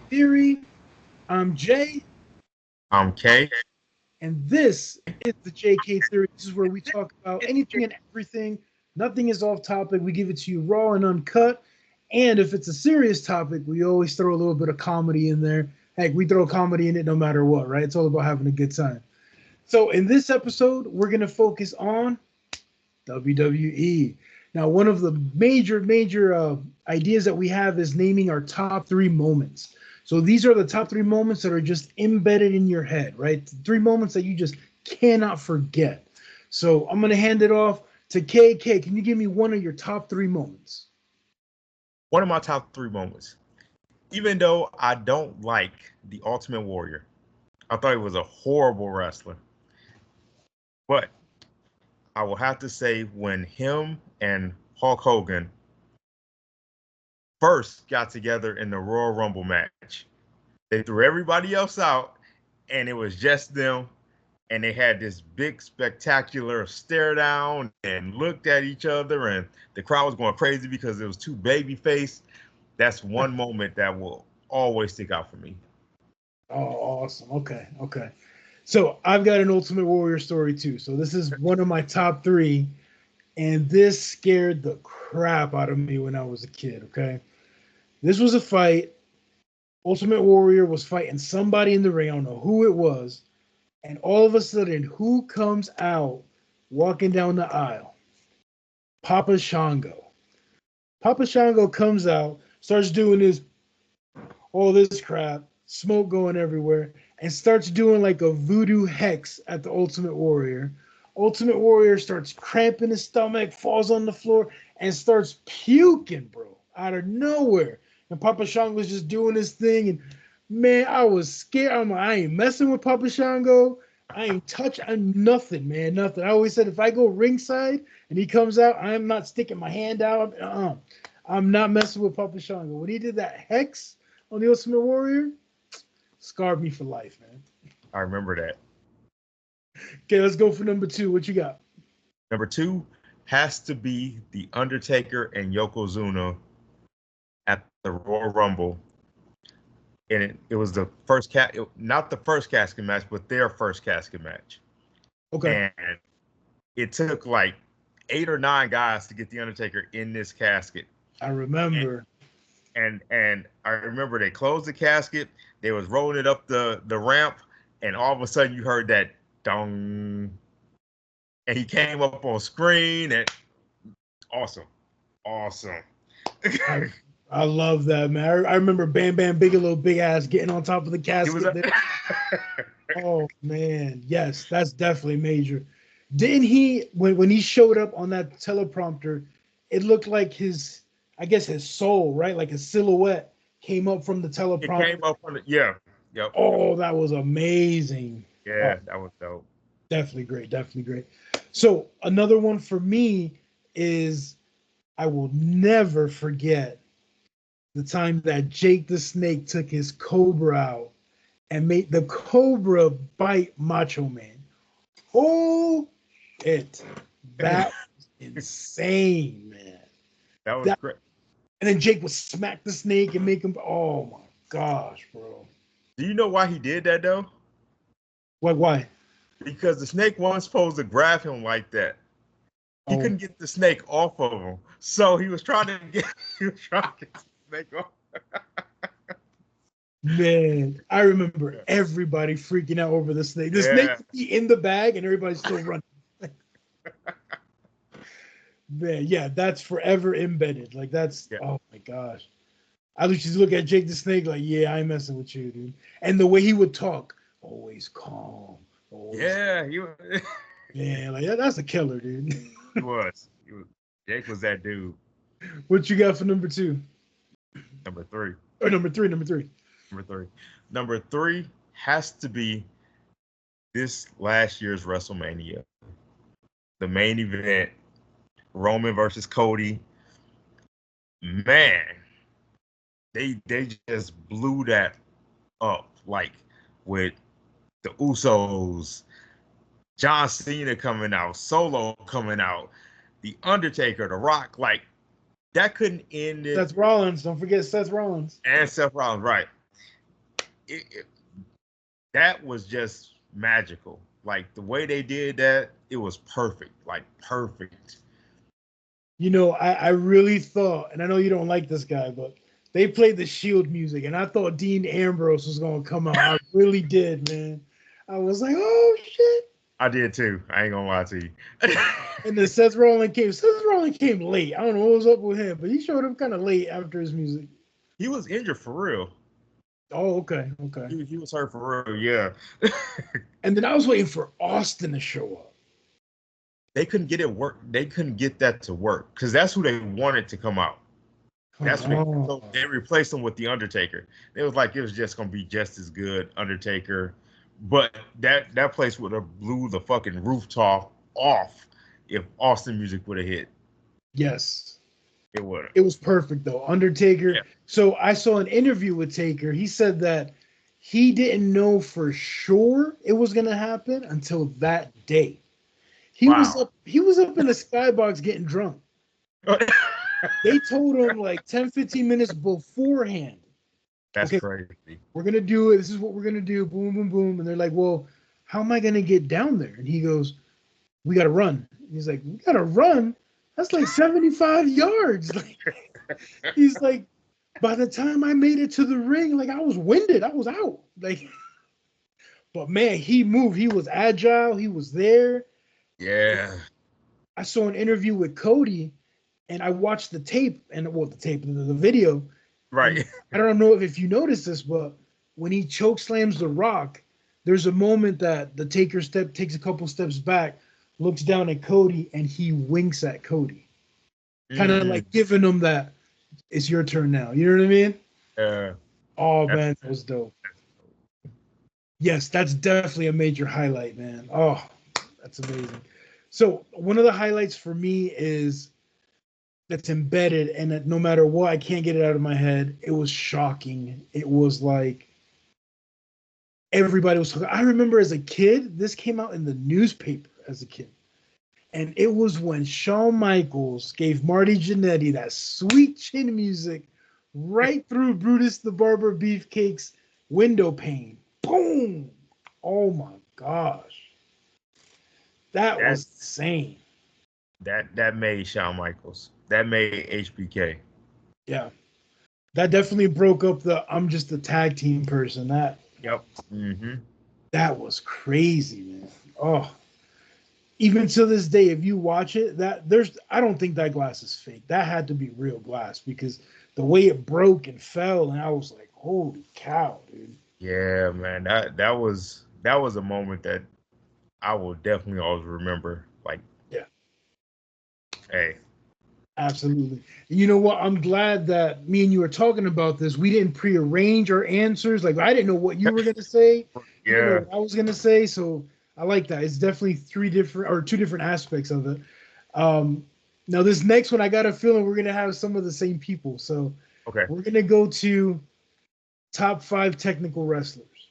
Theory. I'm Jay, I'm K. and this is the JK Theory. This is where we talk about anything and everything. Nothing is off topic. We give it to you raw and uncut. And if it's a serious topic, we always throw a little bit of comedy in there. Heck, we throw comedy in it no matter what, right? It's all about having a good time. So in this episode, we're going to focus on WWE. Now, one of the major ideas that we have is naming our top three moments. So these are the top three moments that are just embedded in your head, right? Three moments that you just cannot forget. So I'm going to hand it off to KK. Can you give me one of your top three moments? One of my top three moments. Even though I don't like the Ultimate Warrior, I thought he was a horrible wrestler. But I will have to say when him and Hulk Hogan first got together in the Royal Rumble match, they threw everybody else out and it was just them. And they had this big spectacular stare down and looked at each other, and the crowd was going crazy because it was two baby face. That's one moment that will always stick out for me. Oh, awesome. Okay, okay. So I've got an Ultimate Warrior story too. So this is one of my top three, and this scared the crap out of me when I was a kid. Okay, this was a fight. Ultimate Warrior was fighting somebody in the ring. I don't know who it was. And all of a sudden, who comes out walking down the aisle? Papa Shango. Papa Shango comes out, starts doing all this crap, smoke going everywhere, and starts doing like a voodoo hex at the Ultimate Warrior. Ultimate Warrior starts cramping his stomach, falls on the floor, and starts puking, bro, out of nowhere. And Papa Shango's just doing his thing. And man, I was scared. I'm like, I ain't messing with Papa Shango. I ain't I'm nothing, man, nothing. I always said if I go ringside and he comes out, I'm not sticking my hand out. I'm not messing with Papa Shango. When he did that hex on the Ultimate Warrior, scarred me for life, man. I remember that. Okay, let's go for number two. What you got? Number two has to be The Undertaker and Yokozuna at the Royal Rumble. And it was the not the first casket match, but their first casket match. Okay, And it took like 8 or 9 guys to get The Undertaker in this casket. I remember. And I remember they closed the casket. They was rolling it up the ramp, and all of a sudden you heard that dong, and he came up on screen, and awesome, awesome. I I love that, man. I remember Bam Bam Bigelow, big ass, getting on top of the He was casket there. Oh man, yes, that's definitely major. Didn't he when he showed up on that teleprompter, it looked like I guess his soul, right? Like a silhouette came up from the It teleprompter. came up on the yep, Oh, that was amazing. Oh, yeah, that was dope. definitely great, definitely great. So another one for me is I will never forget the time that Jake the Snake took his Cobra out and made the Cobra bite Macho Man. Oh, it. That was insane, man. That was That great. and then Jake would smack the snake and make him. Oh my gosh, bro. Do you know why he did that though? Like why? Because the snake wasn't supposed to grab him like that. He Oh couldn't get the snake off of him, so he was trying to get he was trying to get the snake off. man, I remember everybody freaking out over the snake. The snake Yeah, would be in the bag and everybody's still running. Man, yeah, that's forever embedded. Like that's yeah, oh my gosh. I would just look at Jake the Snake like, yeah, I ain't messing with you, dude. And the way he would talk, always calm, always yeah. man, like that's a killer, dude. He was. Jake was that dude. What you got for number two Number three. or number three? Number three. Number three. Number three has to be this last year's WrestleMania. The main event, Roman versus Cody. Man, they just blew that up like with the Usos, John Cena coming out, Solo coming out, The Undertaker, The Rock. Like that couldn't end it. Seth Rollins. Don't forget Seth Rollins. And Seth Rollins, right? it that was just magical. Like the way they did that, it was perfect. Like perfect. You know, I really thought, and I know you don't like this guy, but they played the Shield music, and I thought Dean Ambrose was gonna come out. I really did, man. I was like, oh shit. I did too. I ain't gonna lie to you. And then Seth Rollins came. Seth Rollins came late. I don't know what was up with him, but he showed up kind of late after his music. He was injured for real. Oh, okay, okay. He was hurt for real, yeah. And then I was waiting for Austin to show up. They couldn't get it work. They couldn't get that to work because that's who they wanted to come out. That's what so they replaced him with the Undertaker. It was like it was just gonna be just as good, Undertaker. But that place would have blew the fucking rooftop off if Austin music would have hit. Yes. It would. It was perfect though. Undertaker. Yeah. So I saw an interview with Taker. He said that he didn't know for sure it was gonna happen until that day. He was up in the skybox getting drunk. They told him like 10, 15 minutes beforehand. That's crazy. We're going to do it. This is what we're going to do. Boom, boom, boom. And they're like, well, how am I going to get down there? And he goes, we got to run. He's like, we got to run? That's like 75 yards. Like, he's like, by the time I made it to the ring, like I was winded. I was out. Like, but man, he moved. He was agile. He was there. Yeah. I saw an interview with Cody. And I watched the tape, the video. Right. I don't know if you noticed this, but when he choke slams The Rock, there's a moment that the Taker takes a couple steps back, looks down at Cody, and he winks at Cody. Kind of like giving him that, it's your turn now. You know what I mean? Yeah. Oh, man, that was dope. Yes, that's definitely a major highlight, man. Oh, that's amazing. So one of the highlights for me is that's embedded, and that no matter what, I can't get it out of my head. It was shocking. It was like everybody was talking. I remember as a kid, this came out in the newspaper as a kid. And it was when Shawn Michaels gave Marty Jannetty that sweet chin music right through Brutus the Barber Beefcake's window pane. Boom! Oh my gosh. That was insane. That made Shawn Michaels. That made HBK. Yeah. That definitely broke up the I'm just a tag team person. Yep. Mm-hmm. That was crazy, man. Oh. Even to this day, if you watch it, I don't think that glass is fake. That had to be real glass because the way it broke and fell, and I was like, holy cow, dude. Yeah, man. That was a moment that I will definitely always remember. Like, yeah. Hey. Absolutely. You know what? I'm glad that me and you were talking about this. We didn't prearrange our answers. Like I didn't know what you were gonna say. Yeah. You know what I was gonna say. So I like that. It's definitely two different aspects of it. Now this next one, I got a feeling we're gonna have some of the same people. So we're gonna go to top 5 technical wrestlers.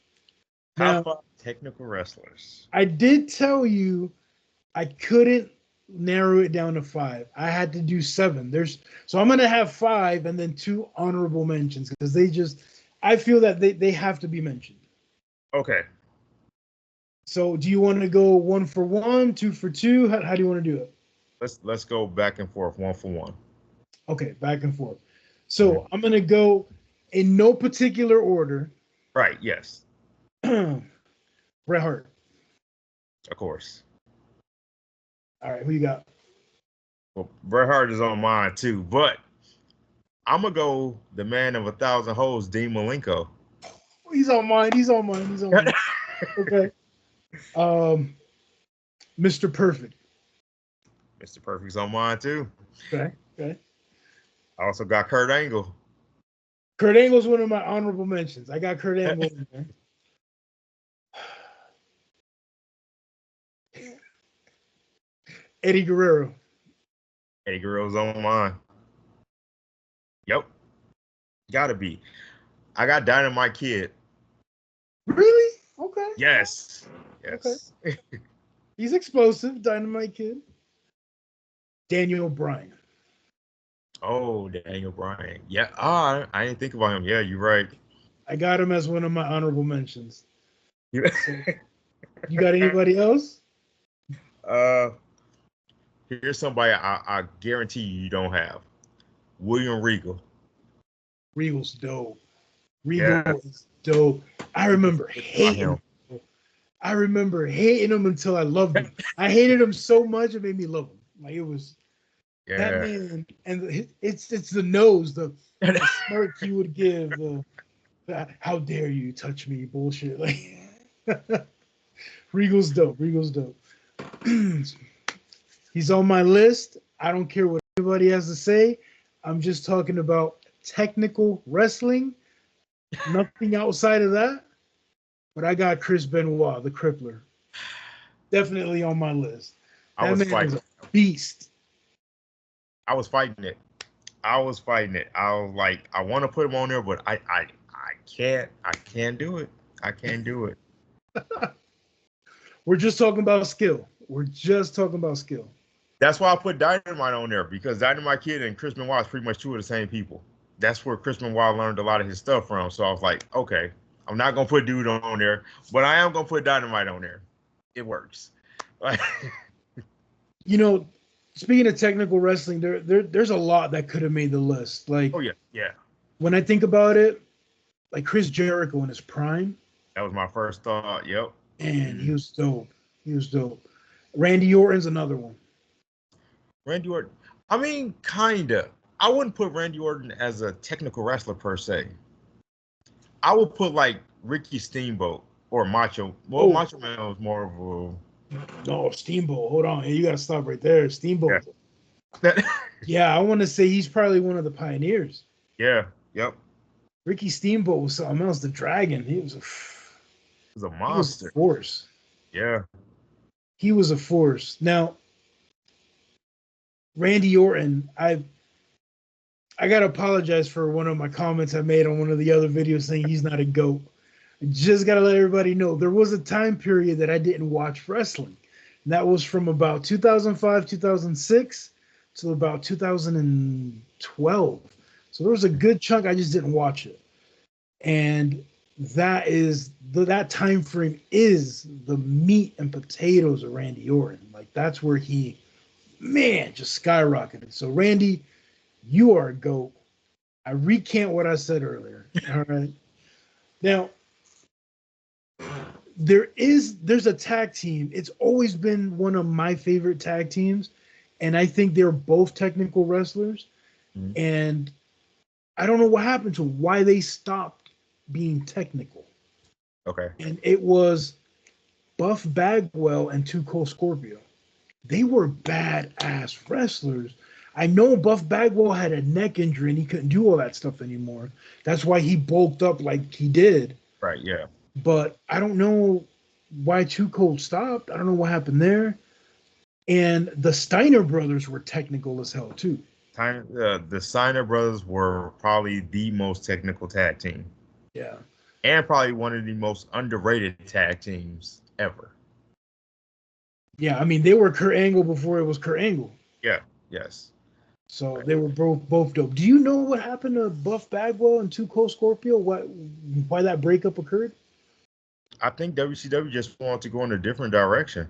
Top 5 technical wrestlers. I did tell you I couldn't narrow it down to 5. I had to do 7. So I'm gonna have 5 and then 2 honorable mentions because I feel that they have to be mentioned. Okay. So do you want to go 1 for 1, 2 for 2? How do you want to do it? Let's go back and forth, 1 for 1. Okay, back and forth. So I'm gonna go in no particular order. Right. Yes. Bret Hart. Of course. All right, who you got? Well, Bret Hart is on mine too, but I'm gonna go the man of 1,000 hoes, Dean Malenko. He's on mine. Okay. Mr. Perfect. Mr. Perfect's on mine too. Okay. I also got Kurt Angle. Kurt Angle's one of my honorable mentions. I got Kurt Angle in there. Eddie Guerrero. Eddie Guerrero's on mine. Yep. Gotta be. I got Dynamite Kid. Really? Okay. Yes. Okay. He's explosive, Dynamite Kid. Daniel Bryan. Oh, Daniel Bryan. Yeah. I didn't think about him. Yeah, you're right. I got him as one of my honorable mentions. You- So, you got anybody else? uh, here's somebody I guarantee you don't have. William Regal. Regal's dope. Regal Yeah, is dope. I remember hating him. him. I remember hating him until I loved him. I hated him so much it made me love him. Like it was that Yeah. man, and it's the nose, the smirk he would give, the how dare you touch me bullshit. Like Regal's dope. Regal's dope. He's on my list. I don't care what anybody has to say. I'm just talking about technical wrestling. Nothing outside of that. But I got Chris Benoit, the Crippler, definitely on my list. I That was man is fighting. a beast. I was fighting it. I was fighting it. I was like, I want to put him on there, but I can't. I can't do it. I can't do it. We're just talking about skill. We're just talking about skill. That's why I put Dynamite on there, because Dynamite Kid and Chris Benoit is pretty much two of the same people. That's where Chris Benoit learned a lot of his stuff from. So I was like, okay, I'm not gonna put Dude on there, but I am gonna put Dynamite on there. It works. You know, speaking of technical wrestling, there's a lot that could have made the list. Like Oh yeah, yeah. when I think about it, like Chris Jericho in his prime, That was my first thought. Yep. and he was dope. He was dope. Randy Orton's another one. Randy Orton. I mean, kinda. I wouldn't put Randy Orton as a technical wrestler per se. I would put like Ricky Steamboat or Macho. Well, Oh, Macho Man was more of no, Steamboat. Hold on. Hey, you got to stop right there. a Steamboat. yeah. Yeah, I want to say he's probably one of the pioneers. Yeah. Yep. Ricky Steamboat was something else. The Dragon. He was He was a a monster. force. Yeah. He was a force. Now, Randy Orton, I gotta apologize for one of my comments I made on one of the other videos saying he's not a GOAT. I just gotta let everybody know there was a time period that I didn't watch wrestling. And that was from about 2005, 2006 to about 2012. So there was a good chunk I just didn't watch it. And that time frame is the meat and potatoes of Randy Orton. Like that's where he, man, just skyrocketed. So Randy, you are a GOAT. I recant what I said earlier. All right. Now, there's a tag team. It's always been one of my favorite tag teams, and I think they're both technical wrestlers. Mhm. And I don't know what happened to why they stopped being technical. Okay. And it was Buff Bagwell and Too Cold Scorpio. They were badass wrestlers. I know Buff Bagwell had a neck injury and he couldn't do all that stuff anymore. That's why he bulked up like he did. Right. Yeah. But I don't know why Too Cold stopped. I don't know what happened there. And the Steiner brothers were technical as hell too. The Steiner brothers were probably the most technical tag team, Yeah. and probably one of the most underrated tag teams ever. Yeah. I mean, they were Kurt Angle before it was Kurt Angle. Yeah. Yes. So they were both dope. Do you know what happened to Buff Bagwell and Too Cold Scorpio? Why that breakup occurred? I think WCW just wanted to go in a different direction.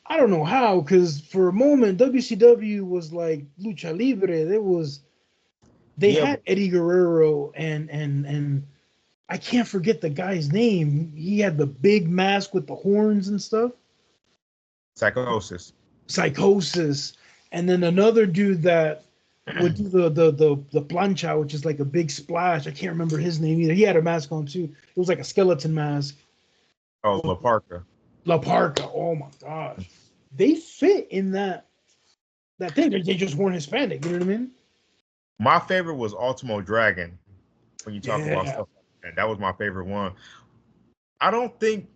I don't know how, because for a moment WCW was like lucha libre. They Yeah. had Eddie Guerrero and I can't forget the guy's name. He had the big mask with the horns and stuff. Psychosis. Psychosis, and then another dude that would do the plancha, which is like a big splash. I can't remember his name either. He had a mask on too. It was like a skeleton mask. Oh, La Parka. La Parca. Oh my gosh, they fit in that thing. They just weren't Hispanic. You know what I mean? My favorite was Ultimo Dragon. When you talk about Yeah. stuff like that was my favorite one. I don't think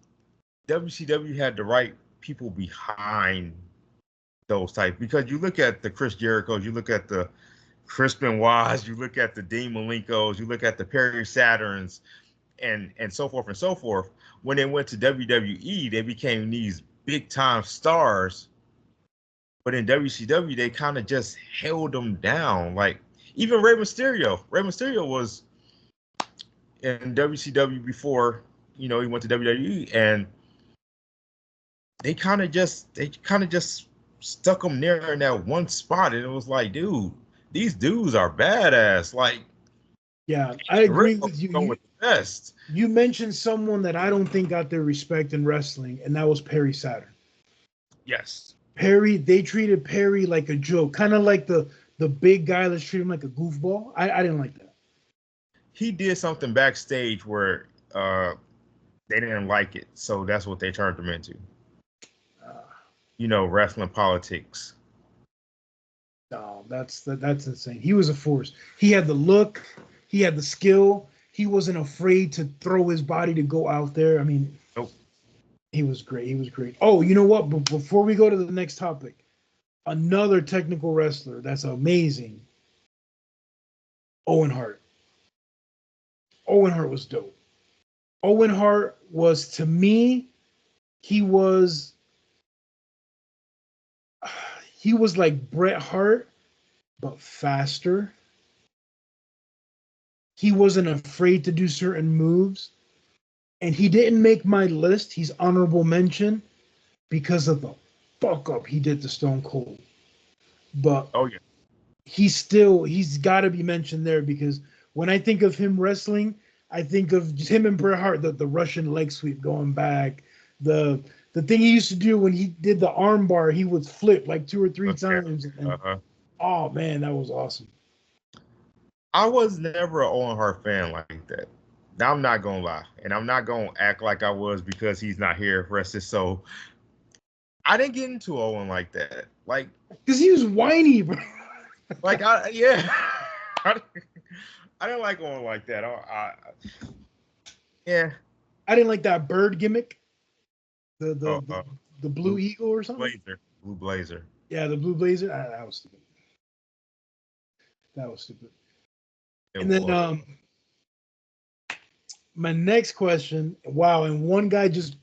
WCW had the right people behind those types, because you look at the Chris Jerichos, you look at the Chris Benoits, you look at the Dean Malenkos, you look at the Perry Saturns, and so forth and so forth. When they went to WWE, they became these big time stars. But in WCW, they kind of just held them down. Like even Rey Mysterio. Rey Mysterio was in WCW before, he went to WWE, and they kind of just stuck him there in that one spot, and it was like, dude, these dudes are badass. Like, Yeah, I agree with you. Go with the best. You mentioned someone that I don't think got their respect in wrestling, and that was Perry Saturn. Yes. Perry, they treated Perry like a joke, kind of like the big guy. Let's treat him like a goofball. I didn't like that. He did something backstage where they didn't like it, so that's what they turned him into. Wrestling politics. No, that's insane. He was a force. He had the look. He had the skill. He wasn't afraid to throw his body to go out there. I mean, nope. He was great. He was great. Oh, you know what? But before we go to the next topic, another technical wrestler that's amazing. Owen Hart. Owen Hart was dope. Owen Hart was, to me, he was like Bret Hart, but faster. He wasn't afraid to do certain moves. And he didn't make my list. He's honorable mention because of the fuck up he did to Stone Cold. But oh yeah, he's got to be mentioned there because when I think of him wrestling, I think of just him and Bret Hart, the Russian leg sweep going back, the thing he used to do when he did the arm bar, he would flip like 2 or 3 times. And, oh man, that was awesome. I was never an Owen Hart fan like that. Now, I'm not gonna lie, and I'm not gonna act like I was because he's not here. Rest his soul. I didn't get into Owen like that, like because he was whiny, bro. Like I didn't like Owen like that. Yeah. I didn't like that bird gimmick. The blue eagle or something. Blue blazer. Yeah, the blue blazer. That was stupid. That was stupid. And then my next question, wow, and one guy just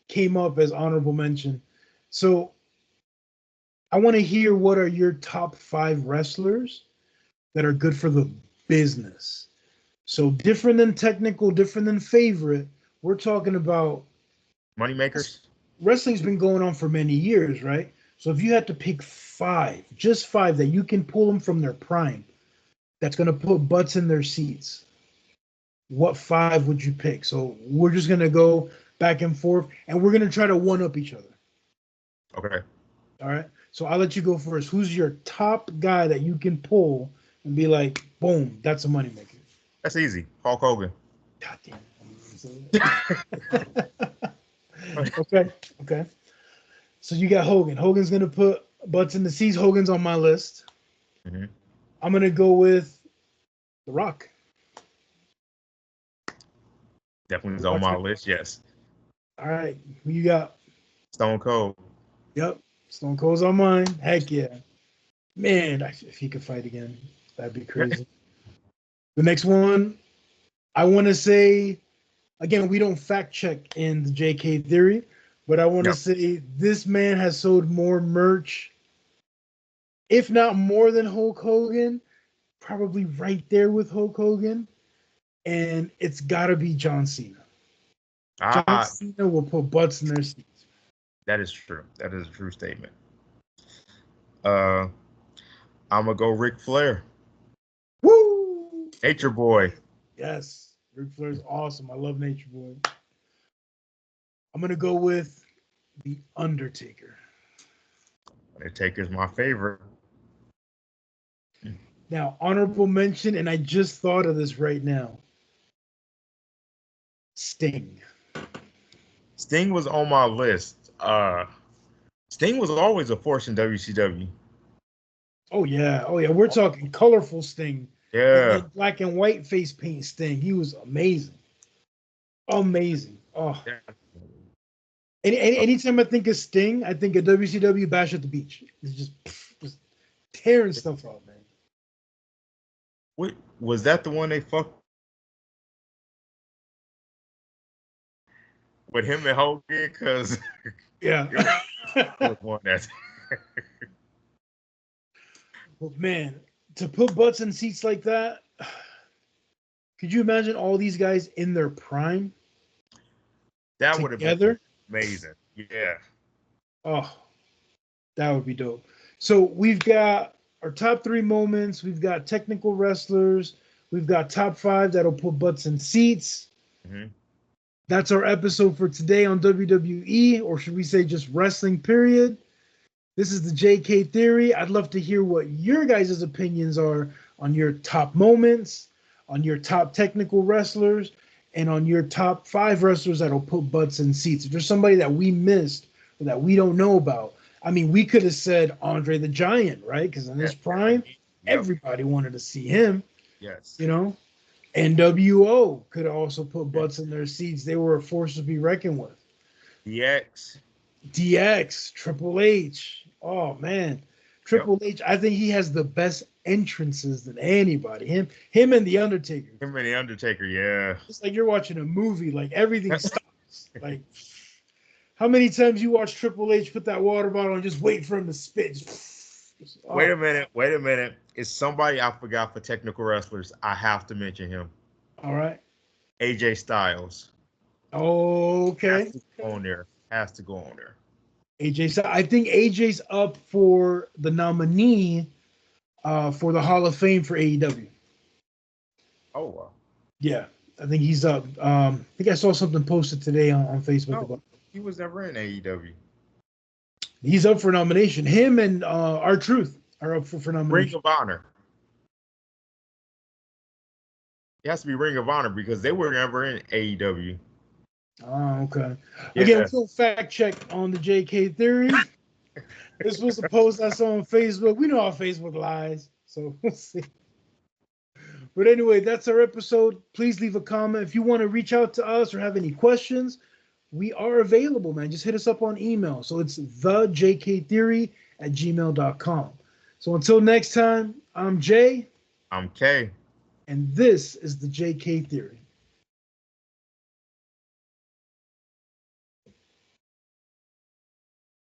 came up as honorable mention. So I want to hear what are your top 5 wrestlers that are good for the business. So different than technical, different than favorite. We're talking about money makers. Wrestling's been going on for many years, right? So if you had to pick 5, just 5 that you can pull them from their prime, that's going to put butts in their seats, what 5 would you pick? So we're just going to go back and forth, and we're going to try to one-up each other. Okay. All right? So I'll let you go first. Who's your top guy that you can pull and be like, boom, that's a moneymaker? That's easy. Hulk Hogan. God damn. Okay. So you got Hogan. Hogan's going to put butts in the seats. Hogan's on my list. Mm-hmm. I'm going to go with The Rock. Definitely is on my list, yes. All right. Who you got? Stone Cold. Yep. Stone Cold's on mine. Heck yeah. Man, if he could fight again, that'd be crazy. The next one, I want to say, again, we don't fact check in the JK theory, but I want to say this man has sold more merch, if not more than Hulk Hogan, probably right there with Hulk Hogan. And it's got to be John Cena. John Cena will put butts in their seats. That is true. That is a true statement. I'm going to go Ric Flair. Woo! Nature Boy. Yes. Ric Flair's awesome. I love Nature Boy. I'm going to go with The Undertaker. Undertaker's my favorite. Now, honorable mention, and I just thought of this right now. Sting. Sting was on my list. Sting was always a force in WCW. Oh yeah. We're talking colorful Sting. Yeah. Black and white face paint Sting. He was amazing. Amazing. Oh. Yeah. Anytime I think of Sting, I think of WCW Bash at the Beach. It's just tearing stuff up, man. Wait, was that the one they fucked with him and Hogan? Because yeah, was one that. Well, man, to put butts in seats like that, Could you imagine all these guys in their prime That would have been together? amazing. Yeah. Oh, that would be dope. So we've got our top 3 moments. We've got technical wrestlers. We've got top 5 that'll put butts in seats. Mm-hmm. That's our episode for today on WWE, or should we say just wrestling, period. This is the JK Theory. I'd love to hear what your guys' opinions are on your top moments, on your top technical wrestlers, and on your top 5 wrestlers that'll put butts in seats. If there's somebody that we missed or that we don't know about, I mean, we could have said Andre the Giant, right? Because in his prime, everybody wanted to see him. Yes. You know, NWO could have also put butts in their seats. They were a force to be reckoned with. DX, Triple H. Oh man, Triple H. I think he has the best entrances than anybody. Him and the Undertaker. Yeah. It's like you're watching a movie. Like everything stops. Like how many times you watch Triple H put that water bottle and just wait for him to spit? Wait a minute. It's somebody I forgot for technical wrestlers. I have to mention him. All right. AJ Styles. Okay. Has to go on there. AJ, so I think AJ's up for the nominee for the Hall of Fame for AEW. Oh wow. Yeah, I think he's up. I think I saw something posted today on Facebook about. He was never in AEW. He's up for nomination. Him and R-Truth are up for nomination. Ring of Honor. It has to be Ring of Honor because they were never in AEW. Oh, okay. Yeah. Again, we'll fact check on the JK Theory. This was a post I saw on Facebook. We know how Facebook lies, so we'll see. But anyway, that's our episode. Please leave a comment. If you want to reach out to us or have any questions, we are available, man. Just hit us up on email. So it's thejktheory@gmail.com. So until next time, I'm Jay. I'm Kay. And this is the JK Theory.